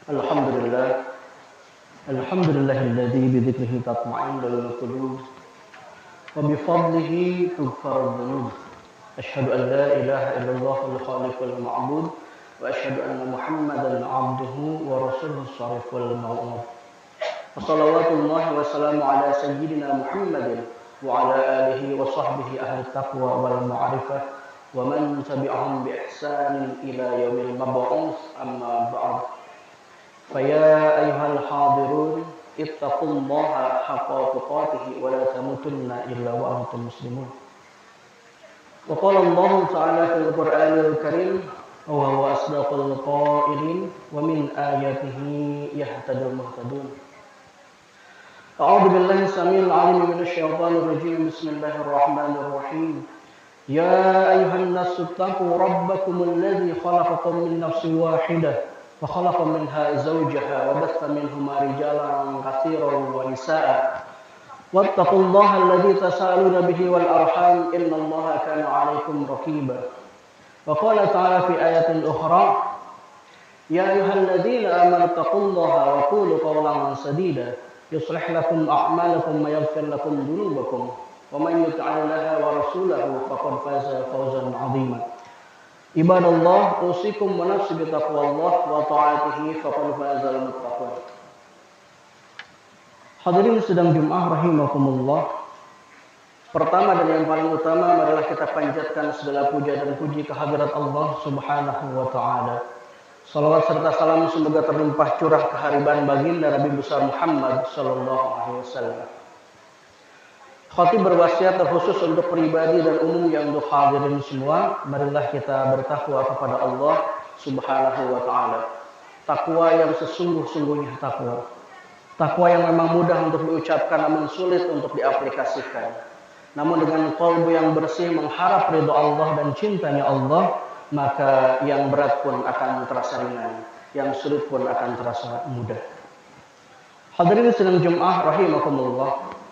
Alhamdulillah, alhamdulillahilladzi bidzikrihi tatma'innul qulub wa bifadlihi tughfarud dzunub. Asyhadu an la ilaha illallah al-khaliqul ma'bud wa asyhadu anna Muhammadan 'abduhu wa rasuluhu shariful maw'ud. Wassallallahu wa sallamu ala sayyidina Muhammadin wa ala alihi wa sahbihi ahli taqwa wal ma'rifah wa man tabi'ahum bi ihsanin ila yaumil mab'uts amma ba'd. فيا أيها الحاضرون اتقوا الله حق تقاته ولا تموتن إلا وأنتم مسلمون. وقال الله تعالى في القرآن الكريم وهو أصدق القائلين ومن آياته يهتدي المهتدون. أعوذ بالله السميع العليم من الشيطان الرجيم. بسم الله الرحمن الرحيم. يا أيها الناس اتقوا ربكم الذي خلقكم من نفس واحدة وخلق منها زوجها وبث منهما رجالا كثيرا ونساء واتقوا الله الذي تساءلون به والأرحام إن الله كان عليكم رقيبا. وقال تعالى في آية أخرى يا أيها الذين آمنوا اتقوا الله وقولوا قولا سديدا يصلح لكم أعمالكم ويغفر لكم ذنوبكم ومن يطع الله ورسوله فقد فاز فوزا عظيما. Ibadallah, usikum wa nafsi bitaqwallah wa ta'atihi faqad fazal muttaqun. Hadirin sedang Jumat rahimakumullah. Pertama dan yang paling utama adalah kita panjatkan segala puja dan puji kehadirat Allah Subhanahu wa taala. Salawat serta salam semoga terlimpah curah kehariban baginda Nabi besar Muhammad sallallahu alaihi wasallam. Khatib berwasiat terkhusus untuk pribadi dan umum yang untuk hadirin semua, marilah kita bertakwa kepada Allah Subhanahu wa taala. Takwa yang sesungguh-sungguhnya takwa. Takwa yang memang mudah untuk diucapkan namun sulit untuk diaplikasikan. Namun dengan qalbu yang bersih mengharap ridha Allah dan cintanya Allah, maka yang berat pun akan terasa ringan, yang sulit pun akan terasa mudah. Hadirin sedang Jumat rahimakumullah.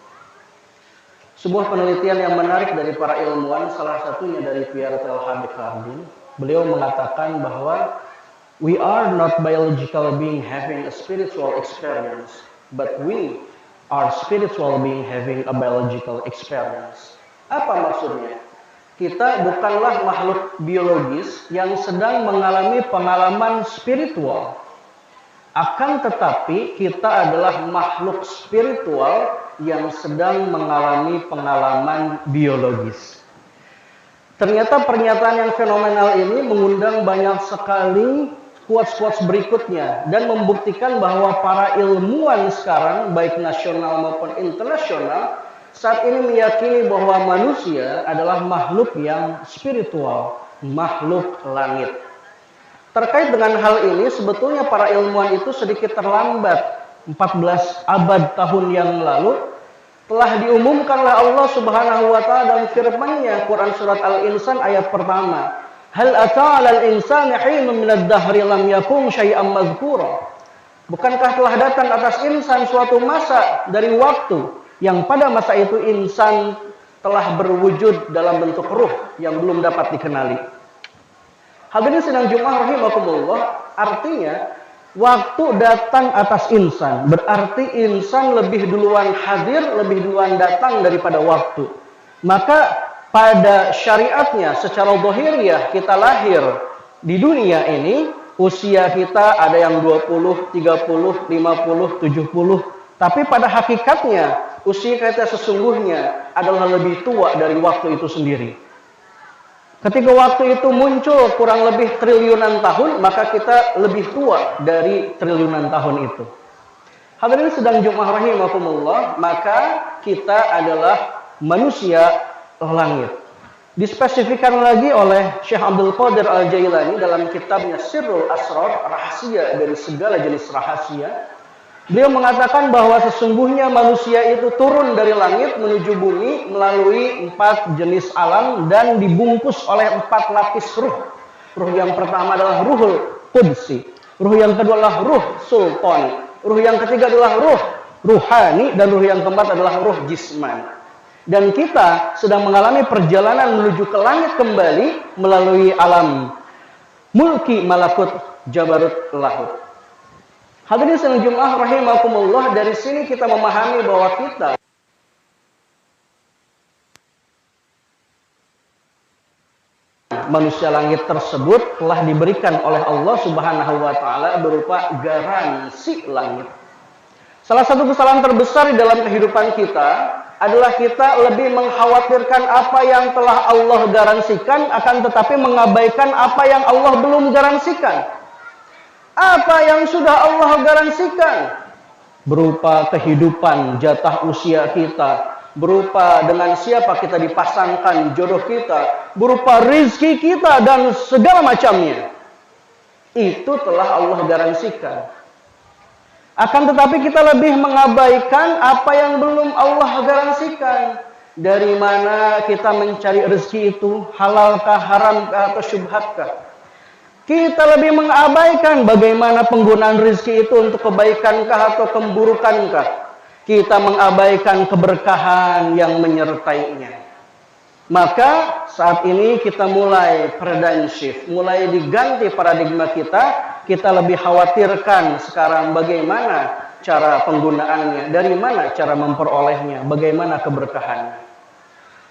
Sebuah penelitian yang menarik dari para ilmuwan, salah satunya dari Pierre Teilhard de Chardin, beliau mengatakan bahwa we are not biological being having a spiritual experience, but we are spiritual being having a biological experience. Apa maksudnya? Kita bukanlah makhluk biologis yang sedang mengalami pengalaman spiritual. Akan tetapi kita adalah makhluk spiritual yang sedang mengalami pengalaman biologis. Ternyata pernyataan yang fenomenal ini mengundang banyak sekali quotes-quotes berikutnya dan membuktikan bahwa para ilmuwan sekarang baik nasional maupun internasional saat ini meyakini bahwa manusia adalah makhluk yang spiritual, makhluk langit. Terkait dengan hal ini sebetulnya para ilmuwan itu sedikit terlambat. 14 abad tahun yang lalu telah diumumkanlah Allah Subhanahu wa taala dalam firman-Nya Quran surat Al-Insan ayat pertama. Hal ata 'alal insani hinun minad dahri lam yakun syai'an mazkura. Bukankah telah datang atas insan suatu masa dari waktu yang pada masa itu insan telah berwujud dalam bentuk ruh yang belum dapat dikenali. Hadirin sedang Jumat rahimakumullah, artinya waktu datang atas insan, berarti insan lebih duluan hadir, lebih duluan datang daripada waktu. Maka pada syariatnya secara zahiriyah kita lahir di dunia ini, usia kita ada yang 20, 30, 50, 70. Tapi pada hakikatnya usia kita sesungguhnya adalah lebih tua dari waktu itu sendiri. Ketika waktu itu muncul kurang lebih triliunan tahun, maka kita lebih tua dari triliunan tahun itu. Hadirin sedang Jumat rahimakumullah, maka kita adalah manusia langit. Dispesifikan lagi oleh Syekh Abdul Qadir Al-Jailani dalam kitabnya Sirrul Asrar, rahasia dari segala jenis rahasia. Beliau mengatakan bahwa sesungguhnya manusia itu turun dari langit menuju bumi melalui 4 jenis alam dan dibungkus oleh 4 lapis ruh. Ruh yang pertama adalah ruhul qudsi. Ruh yang kedua adalah ruh sultan. Ruh yang ketiga adalah ruh ruhani. Dan ruh yang keempat adalah ruh jisman. Dan kita sedang mengalami perjalanan menuju ke langit kembali melalui alam mulki malakut jabarut lahut. Hadirin sidang Jumat rahimakumullah, dari sini kita memahami bahwa kita manusia langit tersebut telah diberikan oleh Allah Subhanahu wa taala berupa garansi langit. Salah satu kesalahan terbesar di dalam kehidupan kita adalah kita lebih mengkhawatirkan apa yang telah Allah garansikan, akan tetapi mengabaikan apa yang Allah belum garansikan. Apa yang sudah Allah garansikan berupa kehidupan, jatah usia kita, berupa dengan siapa kita dipasangkan jodoh kita, berupa rizki kita dan segala macamnya, itu telah Allah garansikan. Akan tetapi kita lebih mengabaikan apa yang belum Allah garansikan. Dari mana kita mencari rezeki itu? Halalkah, haramkah, atau syubhatkah? Kita lebih mengabaikan bagaimana penggunaan rezeki itu untuk kebaikankah atau keburukankah. Kita mengabaikan keberkahan yang menyertainya. Maka saat ini kita mulai paradigm shift, mulai diganti paradigma kita. Kita lebih khawatirkan sekarang bagaimana cara penggunaannya, dari mana cara memperolehnya, bagaimana keberkahannya.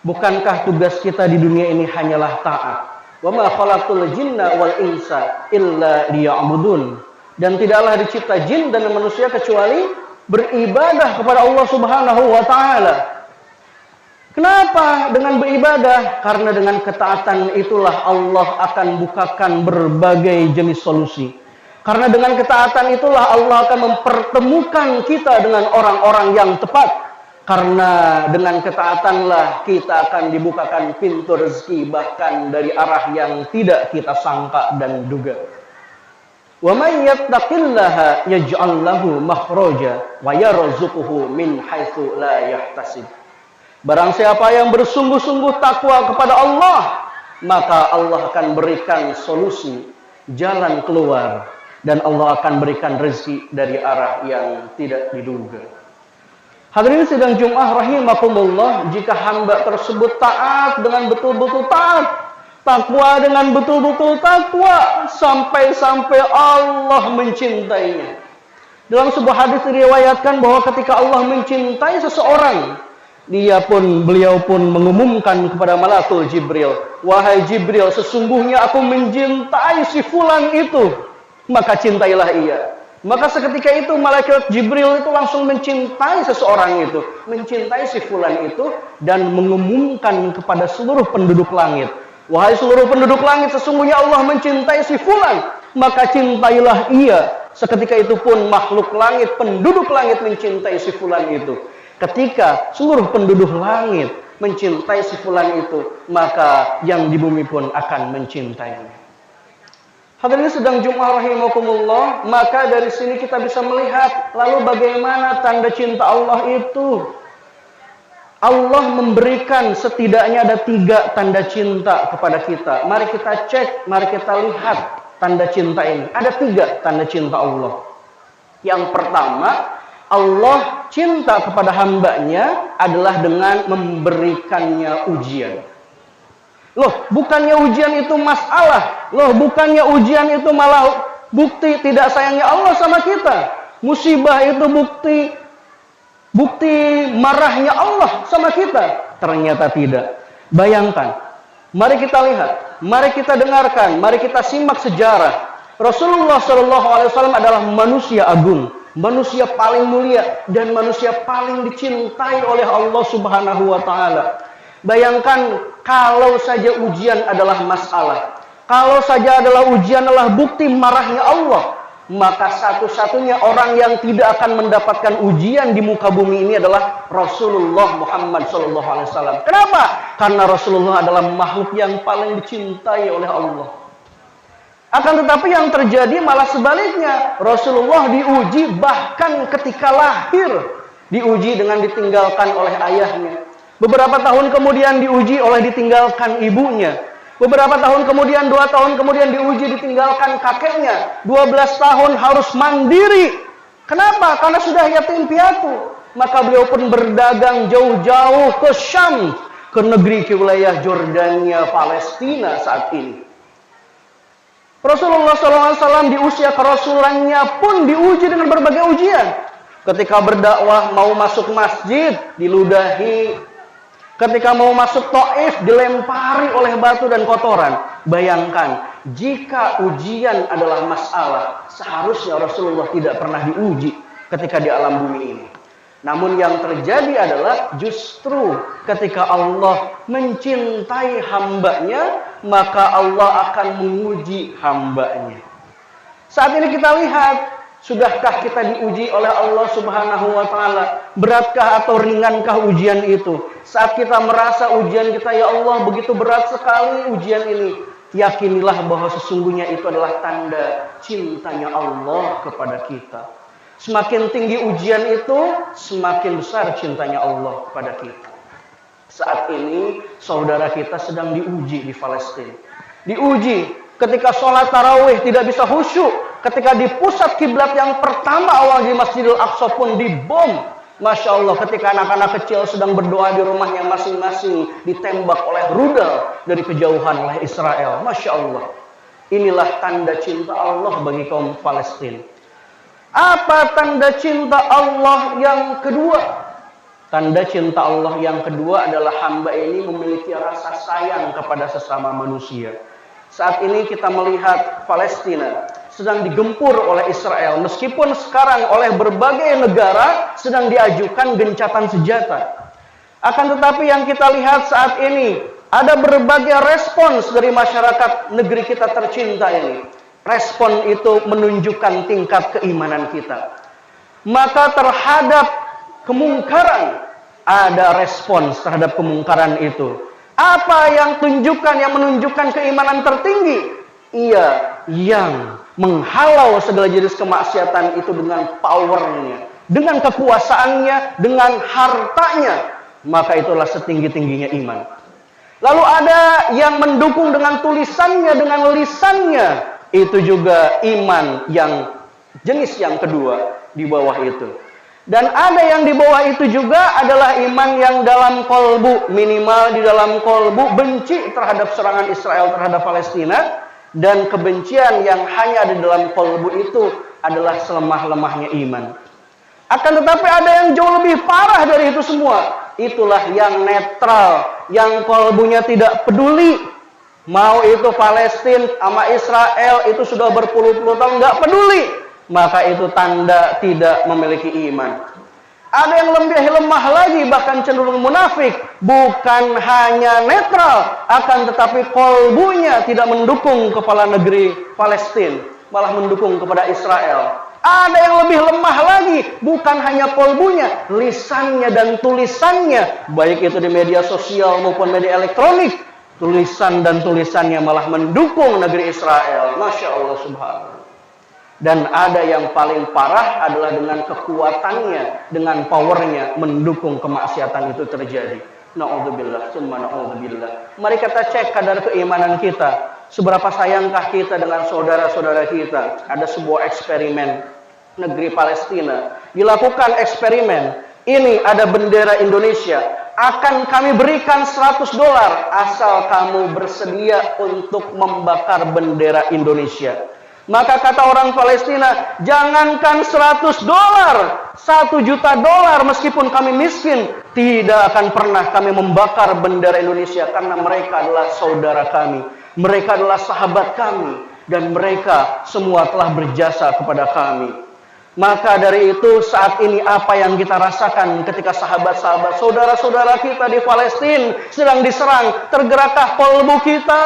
Bukankah tugas kita di dunia ini hanyalah taat? Wa ma khalaqtul jinna wal insa illa liya'budun. Dan tidaklah dicipta jin dan manusia kecuali beribadah kepada Allah Subhanahu wa taala. Kenapa dengan beribadah? Karena dengan ketaatan itulah Allah akan bukakan berbagai jenis solusi. Karena dengan ketaatan itulah Allah akan mempertemukan kita dengan orang-orang yang tepat. Karena dengan ketaatanlah kita akan dibukakan pintu rezeki, bahkan dari arah yang tidak kita sangka dan duga. Wa may yattaqillaha yaj'al lahu makhraja wa yarzuquhu min haitsu la yahtasib. Barang siapa yang bersungguh-sungguh takwa kepada Allah, maka Allah akan berikan solusi, jalan keluar, dan Allah akan berikan rezeki dari arah yang tidak diduga. Hadirin sidang Jumat rahimakumullah, jika hamba tersebut taat dengan betul-betul taat, takwa dengan betul-betul takwa, sampai-sampai Allah mencintainya. Dalam sebuah hadis diriwayatkan bahwa ketika Allah mencintai seseorang, beliau pun mengumumkan kepada Malakul Jibril, wahai Jibril, sesungguhnya aku mencintai si fulan itu, maka cintailah ia. Maka seketika itu malaikat Jibril itu langsung mencintai seseorang itu, mencintai si fulan itu, dan mengumumkan kepada seluruh penduduk langit, wahai seluruh penduduk langit, sesungguhnya Allah mencintai si fulan, maka cintailah ia. Seketika itu pun makhluk langit, penduduk langit mencintai si fulan itu. Ketika seluruh penduduk langit mencintai si fulan itu, maka yang di bumi pun akan mencintainya. Hadirin sedang Jumat rahimakumullah, maka dari sini kita bisa melihat lalu bagaimana tanda cinta Allah itu. Allah memberikan setidaknya ada 3 tanda cinta kepada kita. Mari kita cek, mari kita lihat tanda cinta ini. Ada 3 tanda cinta Allah. Yang pertama, Allah cinta kepada hambanya adalah dengan memberikannya ujian. Loh, bukannya ujian itu masalah. Loh, bukannya ujian itu malah bukti tidak sayangnya Allah sama kita. Musibah itu bukti marahnya Allah sama kita. Ternyata tidak. Bayangkan. Mari kita lihat, mari kita dengarkan, mari kita simak sejarah. Rasulullah SAW adalah manusia agung, manusia paling mulia, dan manusia paling dicintai oleh Allah Subhanahu wa taala. Bayangkan kalau saja ujian adalah masalah, kalau saja adalah ujian adalah bukti marahnya Allah, maka satu-satunya orang yang tidak akan mendapatkan ujian di muka bumi ini adalah Rasulullah Muhammad SAW. Kenapa? Karena Rasulullah adalah makhluk yang paling dicintai oleh Allah. Akan tetapi yang terjadi malah sebaliknya. Rasulullah diuji bahkan ketika lahir, diuji dengan ditinggalkan oleh ayahnya. Beberapa tahun kemudian diuji oleh ditinggalkan ibunya. Beberapa tahun kemudian, 2 tahun kemudian diuji ditinggalkan kakeknya. 12 tahun harus mandiri. Kenapa? Karena sudah yatim piatu. Maka beliau pun berdagang jauh-jauh ke Syam, ke negeri, ke wilayah Jordania, Palestina saat ini. Rasulullah SAW di usia kerasulannya pun diuji dengan berbagai ujian. Ketika berdakwah mau masuk masjid diludahi. Ketika mau masuk Taif dilempari oleh batu dan kotoran. Bayangkan, jika ujian adalah masalah, seharusnya Rasulullah tidak pernah diuji ketika di alam bumi ini. Namun yang terjadi adalah justru ketika Allah mencintai hambanya, maka Allah akan menguji hambanya. Saat ini kita lihat, sudahkah kita diuji oleh Allah Subhanahu wa Ta'ala? Beratkah atau ringankah ujian itu? Saat kita merasa ujian kita, ya Allah begitu berat sekali ujian ini, yakinilah bahwa sesungguhnya itu adalah tanda cintanya Allah kepada kita. Semakin tinggi ujian itu, semakin besar cintanya Allah kepada kita. Saat ini saudara kita sedang diuji di Palestina. Diuji ketika sholat tarawih tidak bisa khusyuk. Ketika di pusat kiblat yang pertama awal di Masjidil Aqsa pun dibom. Masya Allah, ketika anak-anak kecil sedang berdoa di rumahnya masing-masing, ditembak oleh rudal dari kejauhan oleh Israel. Masya Allah. Inilah tanda cinta Allah bagi kaum Palestina. Apa tanda cinta Allah yang kedua? Tanda cinta Allah yang kedua adalah hamba ini memiliki rasa sayang kepada sesama manusia. Saat ini kita melihat Palestina sedang digempur oleh Israel. Meskipun sekarang oleh berbagai negara sedang diajukan gencatan senjata. Akan tetapi yang kita lihat saat ini, ada berbagai respons dari masyarakat negeri kita tercinta ini. Respon itu menunjukkan tingkat keimanan kita. Maka terhadap kemungkaran, ada respons terhadap kemungkaran itu. Apa yang menunjukkan keimanan tertinggi? Ia yang menghalau segala jenis kemaksiatan itu dengan powernya, dengan kekuasaannya, dengan hartanya. Maka itulah setinggi-tingginya iman. Lalu ada yang mendukung dengan tulisannya, dengan lisannya. Itu juga iman yang jenis yang kedua di bawah itu. Dan ada yang di bawah itu juga adalah iman yang dalam kolbu, minimal di dalam kolbu benci terhadap serangan Israel terhadap Palestina. Dan kebencian yang hanya ada di dalam kolbu itu adalah selemah-lemahnya iman. Akan tetapi ada yang jauh lebih parah dari itu semua. Itulah yang netral, yang kolbunya tidak peduli. Mau itu Palestina sama Israel itu sudah berpuluh-puluh tahun nggak peduli. Maka itu tanda tidak memiliki iman. Ada yang lebih lemah lagi, bahkan cenderung munafik. Bukan hanya netral, akan tetapi kolbunya tidak mendukung kepala negeri Palestina, malah mendukung kepada Israel. Ada yang lebih lemah lagi, bukan hanya kolbunya, lisannya dan tulisannya, baik itu di media sosial maupun media elektronik, tulisan dan tulisannya malah mendukung negeri Israel. Masya Allah, subhanallah. Dan ada yang paling parah adalah dengan kekuatannya, dengan powernya mendukung kemaksiatan itu terjadi. Na'udzubillah, summa na'udzubillah. Mari kita cek kadar keimanan kita. Seberapa sayangkah kita dengan saudara-saudara kita. Ada sebuah eksperimen negeri Palestina. Dilakukan eksperimen. Ini ada bendera Indonesia. Akan kami berikan $100 asal kamu bersedia untuk membakar bendera Indonesia. Maka kata orang Palestina, jangankan $100, $1 juta meskipun kami miskin, tidak akan pernah kami membakar bendera Indonesia karena mereka adalah saudara kami, mereka adalah sahabat kami, dan mereka semua telah berjasa kepada kami. Maka dari itu saat ini apa yang kita rasakan ketika sahabat-sahabat, saudara-saudara kita di Palestina sedang diserang, tergerakkah kolbu kita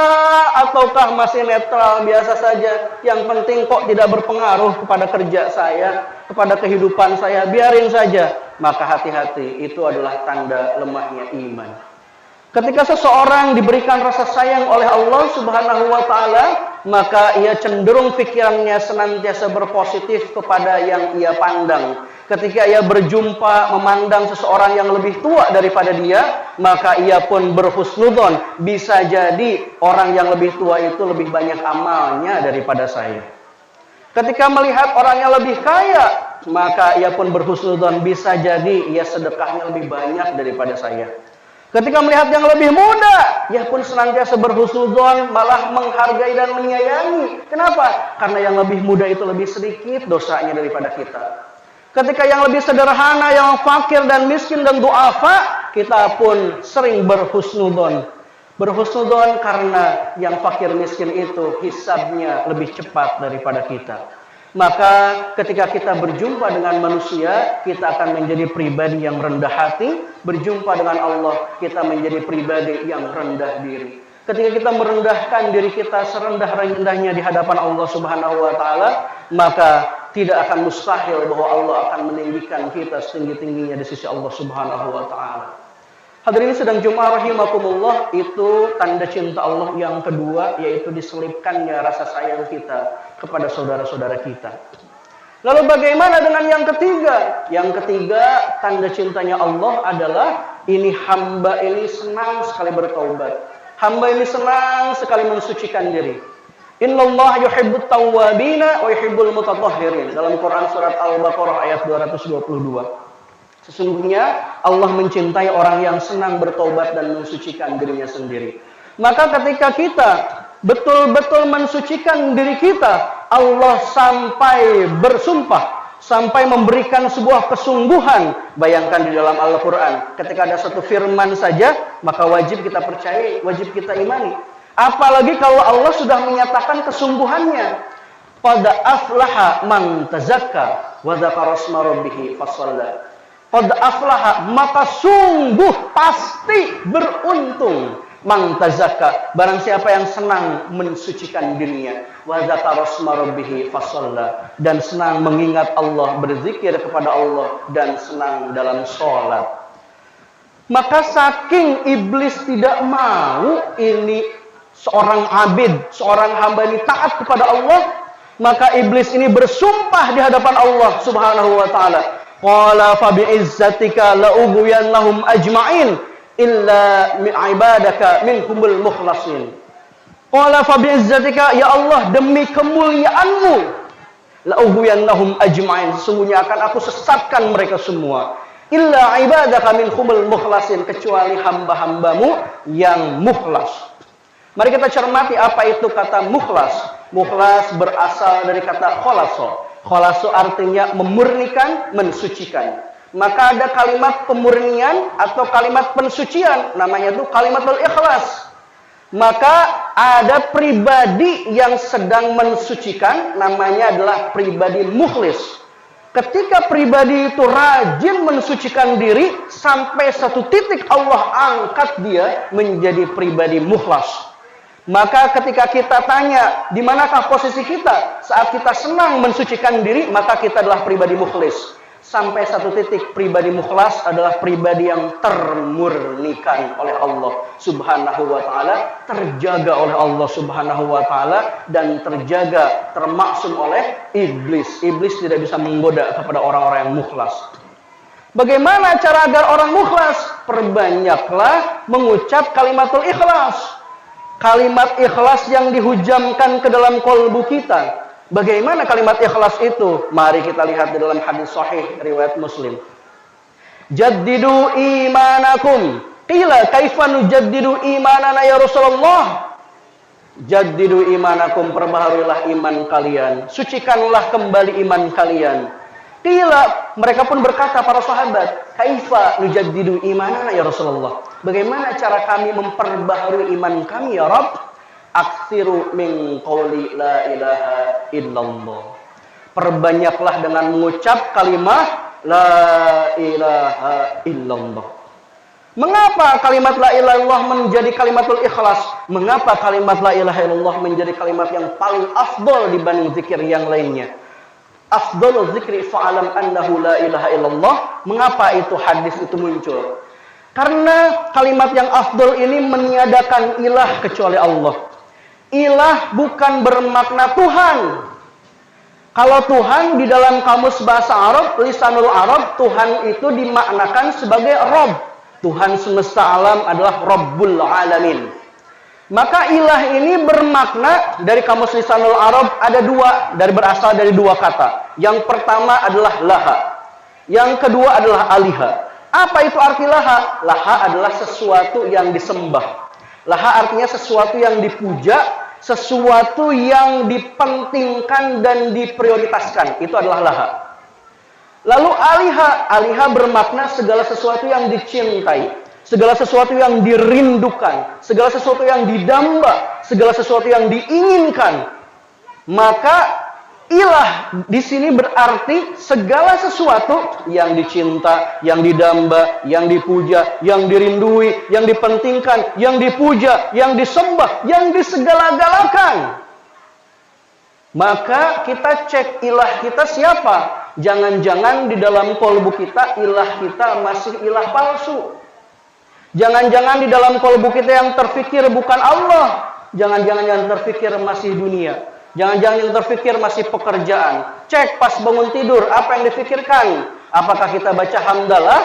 ataukah masih netral biasa saja? Yang penting kok tidak berpengaruh kepada kerja saya, kepada kehidupan saya, biarin saja. Maka hati-hati, itu adalah tanda lemahnya iman. Ketika seseorang diberikan rasa sayang oleh Allah Subhanahu wa Ta'ala, maka ia cenderung pikirannya senantiasa berpositif kepada yang ia pandang. Ketika ia berjumpa memandang seseorang yang lebih tua daripada dia, maka ia pun berhusnudzon, bisa jadi orang yang lebih tua itu lebih banyak amalnya daripada saya. Ketika melihat orang yang lebih kaya, maka ia pun berhusnudzon, bisa jadi ia sedekahnya lebih banyak daripada saya. Ketika melihat yang lebih muda, ia pun senantiasa berhusnudzon, malah menghargai dan menyayangi. Kenapa? Karena yang lebih muda itu lebih sedikit dosanya daripada kita. Ketika yang lebih sederhana, yang fakir dan miskin dan du'afa, kita pun sering berhusnudzon. Berhusnudzon karena yang fakir miskin itu hisabnya lebih cepat daripada kita. Maka ketika kita berjumpa dengan manusia, kita akan menjadi pribadi yang rendah hati. Berjumpa dengan Allah, kita menjadi pribadi yang rendah diri. Ketika kita merendahkan diri kita serendah-rendahnya di hadapan Allah Subhanahu wa taala, maka tidak akan mustahil bahwa Allah akan meninggikan kita setinggi-tingginya di sisi Allah Subhanahu wa taala. Hadirin sedang Jumat rahimakumullah, itu tanda cinta Allah yang kedua, yaitu diselipkannya rasa sayang kita kepada saudara-saudara kita. Lalu bagaimana dengan yang ketiga? Yang ketiga, tanda cintanya Allah adalah ini hamba ini senang sekali bertaubat. Hamba ini senang sekali mensucikan diri. Innallaha yuhibbut tawwabina wa yuhibbul mutatahhirin. Dalam Quran surat Al-Baqarah ayat 222. Sesungguhnya Allah mencintai orang yang senang bertobat dan mensucikan dirinya sendiri. Maka ketika kita betul-betul mensucikan diri kita, Allah sampai bersumpah, sampai memberikan sebuah kesungguhan. Bayangkan di dalam Al-Quran, ketika ada satu firman saja, maka wajib kita percaya, wajib kita imani. Apalagi kalau Allah sudah menyatakan kesungguhannya. Qad aflaha man tazakka wa dzakara asma rabbih fashalla. Qad aflaha, maka sungguh pasti beruntung man tazakka, barang siapa yang senang mensucikan dirinya, wa dzakara asma rabbih fashalla, dan senang mengingat Allah, berzikir kepada Allah dan senang dalam sholat. Maka saking iblis tidak mau ini seorang abid, seorang hamba ini taat kepada Allah, maka iblis ini bersumpah di hadapan Allah Subhanahu wa taala. Qala fa bi'izzatika la ughwiyannahum ajma'in illa ibadaka minhumul mukhlasin. Qala fa bi'izzatika, ya Allah, demi kemuliaanmu, la ughwiyannahum ajma'in, sesungguhnya akan aku sesatkan mereka semua, illa ibadaka minhumul mukhlasin, kecuali hamba-hambamu yang mukhlas. Mari kita cermati apa itu kata mukhlas. Mukhlas berasal dari kata khalaso. Khalaso artinya memurnikan, mensucikan. Maka ada kalimat pemurnian atau kalimat pensucian, namanya itu kalimatul ikhlas. Maka ada pribadi yang sedang mensucikan, namanya adalah pribadi mukhlis. Ketika pribadi itu rajin mensucikan diri, sampai satu titik Allah angkat dia menjadi pribadi mukhlas. Maka ketika kita tanya, di manakah posisi kita saat kita senang mensucikan diri, maka kita adalah pribadi mukhlis. Sampai satu titik pribadi mukhlas adalah pribadi yang termurnikan oleh Allah Subhanahu wa taala, terjaga oleh Allah Subhanahu wa taala, dan terjaga, termaksum oleh iblis. Iblis tidak bisa menggoda kepada orang-orang yang mukhlas. Bagaimana cara agar orang mukhlas? Perbanyaklah mengucap kalimatul ikhlas. Kalimat ikhlas yang dihujamkan ke dalam kolbu kita. Bagaimana kalimat ikhlas itu? Mari kita lihat di dalam hadis sahih riwayat Muslim. Jaddidu imanakum. Qila kaifa nujaddidu imanana ya Rasulullah? Jaddidu imanakum, perbaharuilah iman kalian. Sucikanlah kembali iman kalian. Qila, mereka pun berkata para sahabat, kaifa nujaddidu imanana ya Rasulullah? Bagaimana cara kami memperbaharui iman kami ya Rabb? Aktsiru min qouli la ilaha illallah. Perbanyaklah dengan mengucap kalimat la ilaha illallah. Mengapa kalimat la ilaha illallah menjadi kalimatul ikhlas? Mengapa kalimat la ilaha illallah menjadi kalimat yang paling afdol dibanding zikir yang lainnya? Afdalul zikri fa'alam annahu la ilaha illallah. Mengapa itu hadis itu muncul? Karena kalimat yang afdal ini meniadakan ilah kecuali Allah. Ilah bukan bermakna Tuhan. Kalau Tuhan di dalam kamus bahasa Arab, lisanul Arab, Tuhan itu dimaknakan sebagai Rabb. Tuhan semesta alam adalah Rabbul Alamin. Maka ilah ini bermakna dari kamus lisanul Arab ada dua, berasal dari dua kata. Yang pertama adalah laha. Yang kedua adalah aliha. Apa itu arti laha? Laha adalah sesuatu yang disembah. Laha artinya sesuatu yang dipuja, sesuatu yang dipentingkan dan diprioritaskan. Itu adalah laha. Lalu aliha, aliha bermakna segala sesuatu yang dicintai, segala sesuatu yang dirindukan, segala sesuatu yang didamba, segala sesuatu yang diinginkan. Maka ilah di sini berarti segala sesuatu yang dicinta, yang didamba, yang dipuja, yang dirindui, yang dipentingkan, yang dipuja, yang disembah, yang disegala-galakan. Maka kita cek ilah kita siapa? Jangan-jangan di dalam kolbu kita ilah kita masih ilah palsu. Jangan-jangan di dalam kolbu kita yang terfikir bukan Allah. Jangan-jangan yang terfikir masih dunia. Jangan-jangan yang terfikir masih pekerjaan. Cek pas bangun tidur apa yang difikirkan. Apakah kita baca hamdalah?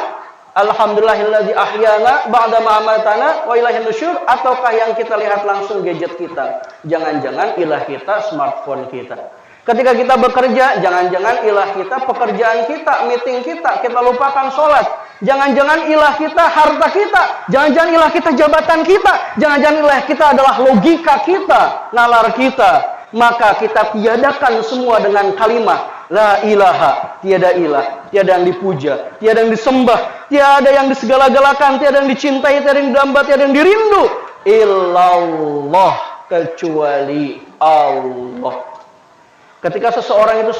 Alhamdulillahilladzi ahyana ba'da ma amatana wa ilaihin nusyur, ataukah yang kita lihat langsung gadget kita? Jangan-jangan ilah kita smartphone kita. Ketika kita bekerja, jangan-jangan ilah kita pekerjaan kita, meeting kita lupakan sholat. Jangan-jangan ilah kita harta kita, jangan-jangan ilah kita jabatan kita, jangan-jangan ilah kita adalah logika kita, nalar kita. Maka kita tiadakan semua dengan kalimat la ilaha, tiada ilah, tiada yang dipuja, tiada yang disembah, tiada yang disegala-galakan, tiada yang dicintai, tiada yang didamba, tiada yang dirindu, illallah, kecuali Allah. Ketika seseorang itu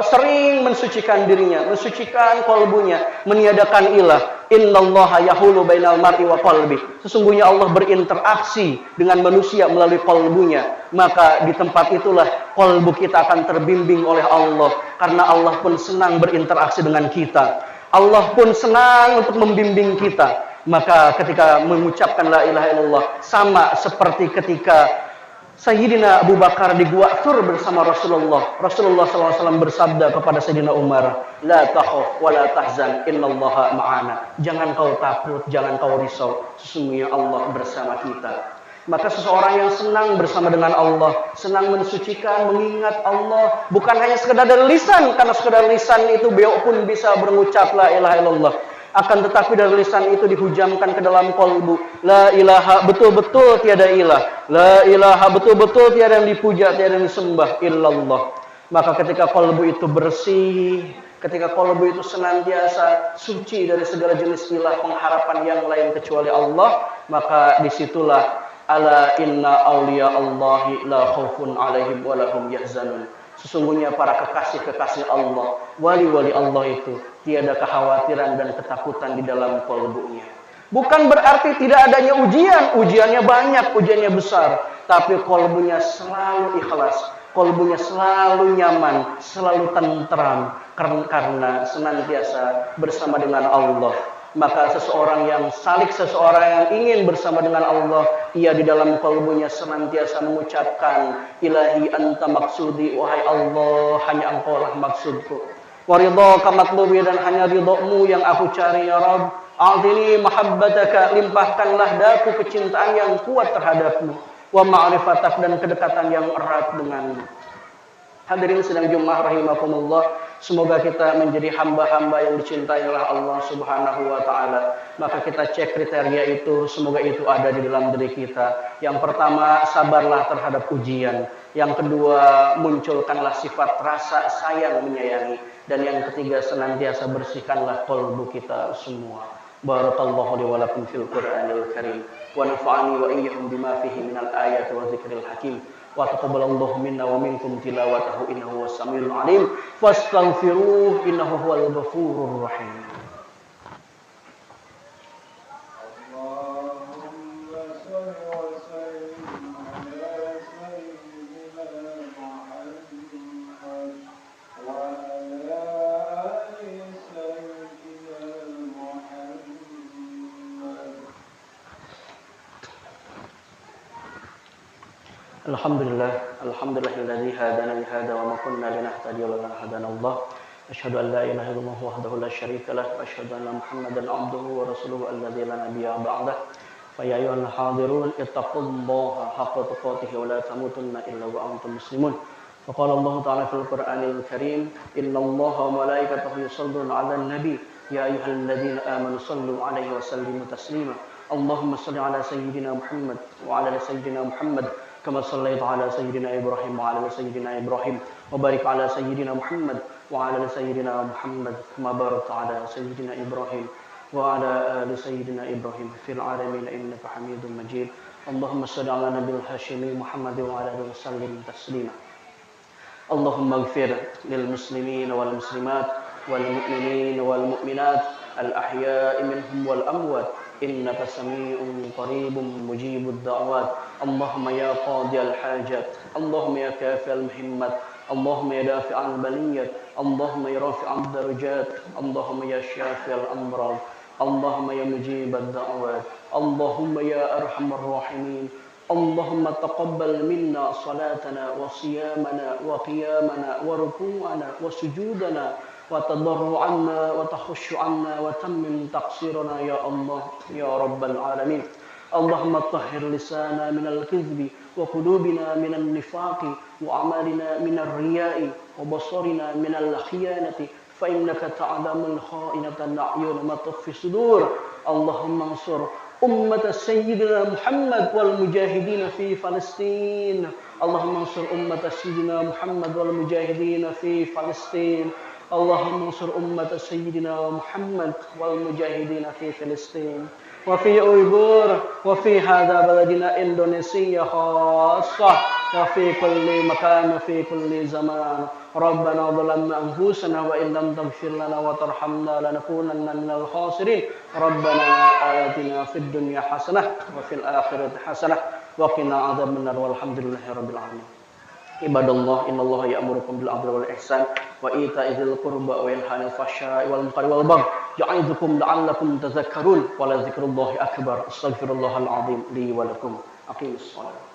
sering mensucikan dirinya, mensucikan kolbunya, meniadakan ilah, innallaha yahulu bainal mar'i wa qalbi. Sesungguhnya Allah berinteraksi dengan manusia melalui kolbunya. Maka di tempat itulah kolbu kita akan terbimbing oleh Allah. Karena Allah pun senang berinteraksi dengan kita. Allah pun senang untuk membimbing kita. Maka ketika mengucapkan la ilaha illallah, sama seperti ketika Sayyidina Abu Bakar di Gua Thur bersama Rasulullah. Rasulullah SAW bersabda kepada Sayyidina Umar, la takhaf wa la tahzan, innallaha ma'ana. Jangan kau takut, jangan kau risau, sesungguhnya Allah bersama kita. Maka seseorang yang senang bersama dengan Allah, senang mensucikan, mengingat Allah, bukan hanya sekedar dari lisan, karena sekedar lisan itu beliau pun bisa berucap la ilaha illallah. Akan tetapi dari lisan itu dihujamkan ke dalam kolbu. La ilaha, betul-betul tiada ilah. La ilaha, betul-betul tiada yang dipuja, tiada yang disembah, illallah. Maka ketika kolbu itu bersih, ketika kolbu itu senantiasa suci dari segala jenis ilah pengharapan yang lain kecuali Allah, maka disitulah ala inna awliya Allahi la khaufun alaihim wa lahum yahzanun. Sesungguhnya para kekasih-kekasih Allah, wali-wali Allah itu tiada kekhawatiran dan ketakutan di dalam kolbunya. Bukan berarti tidak adanya ujian, ujiannya banyak, ujiannya besar, tapi kolbunya selalu ikhlas, kolbunya selalu nyaman, selalu tentram karena senantiasa bersama dengan Allah. Maka seseorang yang salik, seseorang yang ingin bersama dengan Allah, ia di dalam kalbunya senantiasa mengucapkan ilahi anta maksudi, wahai Allah, hanya engkau lah maksudku. Waridhaka matlubi, dan hanya ridhamu yang aku cari ya Rabb. A'tini mahabbataka, limpahkanlah daku kecintaan yang kuat terhadapmu. Wa ma'rifatak, dan kedekatan yang erat denganmu. Hadirin sedang Jumat rahimakumullah, semoga kita menjadi hamba-hamba yang dicintai oleh Allah Subhanahu wa taala. Maka kita cek kriteria itu, semoga itu ada di dalam diri kita. Yang pertama, sabarlah terhadap ujian. Yang kedua, munculkanlah sifat rasa sayang menyayangi. Dan yang ketiga, senantiasa bersihkanlah qalbu kita semua. Barakallahu li wa lakum fil Qur'anil Karim wa nafa'ani wa iyyakum bima fihi minal ayati wa dzikril hakim. Wa taqabbalallahu minna wa minkum tilawatahu innahu was-sami'ul 'alim. Fastaghfiruhu innahu huwal ghafurur rahim. Alhamdulillahilladzi hadana li hadza wa ma kunna linahtadiya laula an hadana Allah. Asyhadu an la ilaha illallah wahdahu la syarika lah wa asyhadu anna Muhammadan abduhu wa rasuluhu alladzi la nabiyya ba'dah. Fa ya ayyuhal hadirun ittaqullaha haqqa tuqatih wa la tamutunna illa wa antum muslimun. Wa qala Allah ta'ala fil Qur'anil Karim, innallaha wa malaikatahu yusholluna 'alan nabi يا أيها الذين آمنوا صلوا عليه وسلموا تسليما اللهم صل على سيدنا محمد وعلى سيدنا محمد كما صليت على سيدنا إبراهيم وعلى سيدنا إبراهيم وبارك على سيدنا محمد وعلى سيدنا محمد كما باركت على سيدنا إبراهيم وعلى آل سيدنا إبراهيم في العالمين إنك حميد مجيد اللهم صل على نبي الهاشمي محمد وعلى آله وسلم تسليما اللهم اغفر للمسلمين والمسلمات والمؤمنين والمؤمنات الأحياء منهم والأموات إنك سميع قريب مجيب الدعوات اللهم يا قاضي الحاجات اللهم يا كافي المهمات اللهم يا دافع البليات اللهم يا رافع الدرجات اللهم يا شافي الأمراض اللهم يا مجيب الدعوات اللهم يا أرحم الراحمين اللهم تقبل منا صلاتنا وصيامنا وقيامنا وركوعنا وسجودنا وتضرعنا وتخش عنا وتمم تقصيرنا يا الله يا رب العالمين اللهم طهر لسانا من الكذب وقلوبنا من النفاق وأعمالنا من الرياء وبصرنا من الخيانة فإنك تعلم الخائنة الأعين ما تخفي الصدور اللهم انصر أمة سيدنا محمد والمجاهدين في فلسطين اللهم انصر أمة سيدنا محمد والمجاهدين في فلسطين اللهم انصر أمة سيدنا محمد والمجاهدين في فلسطين وفي أويغور وفي هذا بلدنا إندونيسيا خاصة وفي كل مكان وفي كل زمان ربنا ظلمنا أنفسنا وإن لم تغفر لنا وترحمنا لنكونن من الخاسرين ربنا آتنا في الدنيا حسنة وفي الآخرة حسنة وقنا عذاب النار والحمد لله رب العالمين عباد الله إن الله يأمركم بالعدل والإحسان وإيتاء ذي القربى وينهى عن الفحشاء والمنكر والبغي يعظكم لعلكم تذكرون ولذكر الله أكبر استغفر الله العظيم لي ولكم أقيموا الصلاة